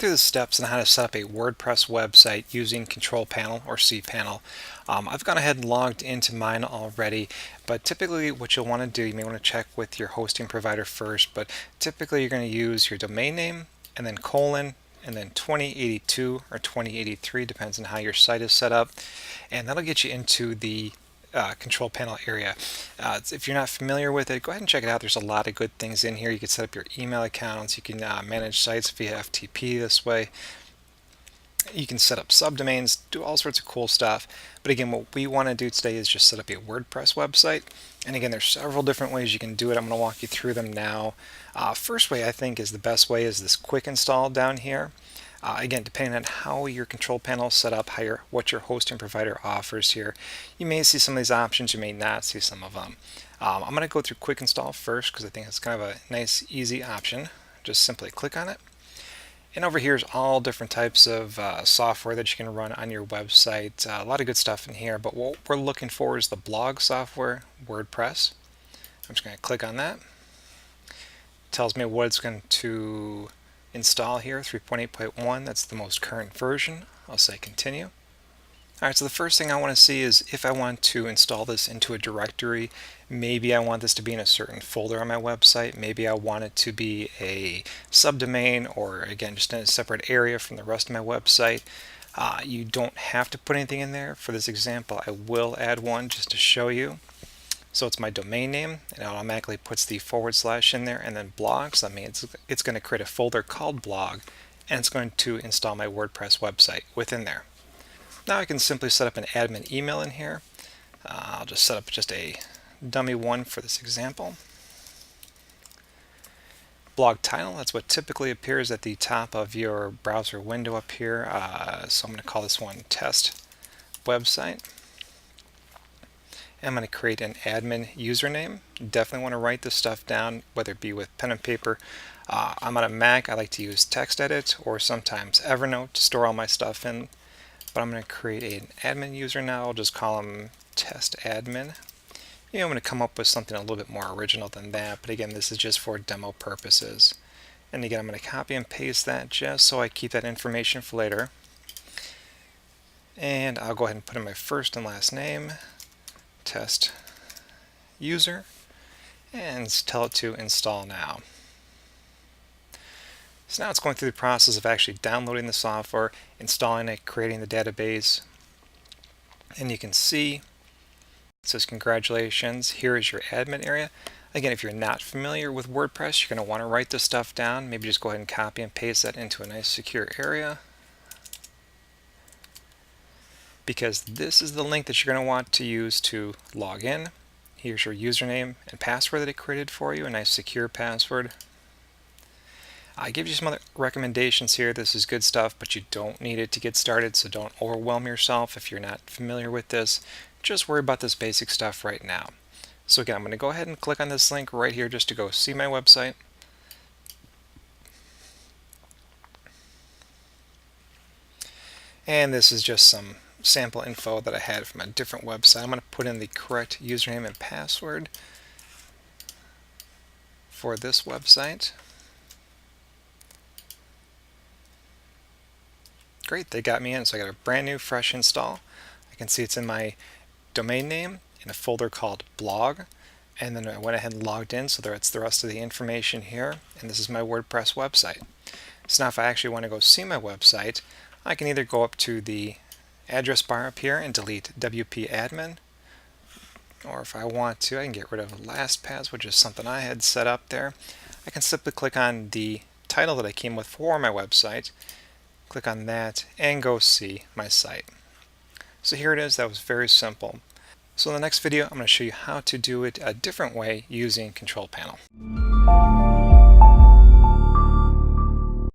through the steps on how to set up a WordPress website using Control Panel or cPanel. I've gone ahead and logged into mine already, but typically what you'll want to do, you may want to check with your hosting provider first, but typically you're going to use your domain name and then colon and then 2082 or 2083, depends on how your site is set up, and that'll get you into the control panel area. If you're not familiar with it, go ahead and check it out. There's a lot of good things in here. You can set up your email accounts. You can manage sites via FTP this way. You can set up subdomains, do all sorts of cool stuff. But again, what we want to do today is just set up a WordPress website. And again, there's several different ways you can do it. I'm going to walk you through them now. First way I think is the best way is this QuickInstall down here. Again, depending on how your control panel is set up, what your hosting provider offers here, you may see some of these options, you may not see some of them. I'm going to go through QuickInstall first because I think it's kind of a nice, easy option. Just simply click on it. And over here is all different types of software that you can run on your website. A lot of good stuff in here, but what we're looking for is the blog software, WordPress. I'm just going to click on that. It tells me what it's going to install here, 3.8.1. That's the most current version. I'll say continue. Alright, so the first thing I want to see is if I want to install this into a directory. Maybe I want this to be in a certain folder on my website. Maybe I want it to be a subdomain, or again just in a separate area from the rest of my website. You don't have to put anything in there. For this example, I will add one just to show you. So it's my domain name, and it automatically puts the / in there, and then blog. So that means it's going to create a folder called blog, and it's going to install my WordPress website within there. Now I can simply set up an admin email in here. I'll just set up just a dummy one for this example. Blog title, that's what typically appears at the top of your browser window up here. So I'm going to call this one test website. I'm going to create an admin username. Definitely want to write this stuff down, whether it be with pen and paper. I'm on a Mac. I like to use TextEdit or sometimes Evernote to store all my stuff in. But I'm going to create an admin user now. I'll just call him test admin. I'm going to come up with something a little bit more original than that. But again, this is just for demo purposes. And again, I'm going to copy and paste that just so I keep that information for later. And I'll go ahead and put in my first and last name. Test user, and tell it to install now. So now it's going through the process of actually downloading the software, installing it, creating the database, and you can see it says congratulations, here is your admin area. Again, if you're not familiar with WordPress, you're going to want to write this stuff down. Maybe just go ahead and copy and paste that into a nice secure area, because this is the link that you're going to want to use to log in. Here's your username and password that it created for you, a nice secure password. I give you some other recommendations here. This is good stuff, but you don't need it to get started, so don't overwhelm yourself if you're not familiar with this. Just worry about this basic stuff right now. So again, I'm going to go ahead and click on this link right here just to go see my website. And this is just some sample info that I had from a different website. I'm going to put in the correct username and password for this website. Great, they got me in, so I got a brand new fresh install. I can see it's in my domain name in a folder called blog, and then I went ahead and logged in, so that's the rest of the information here, and this is my WordPress website. So now if I actually want to go see my website, I can either go up to the address bar up here and delete WP admin, or if I want to, I can get rid of LastPass, which is something I had set up there. I can simply click on the title that I came with for my website, click on that, and go see my site. So here it is. That was very simple. So in the next video, I'm going to show you how to do it a different way using Control Panel.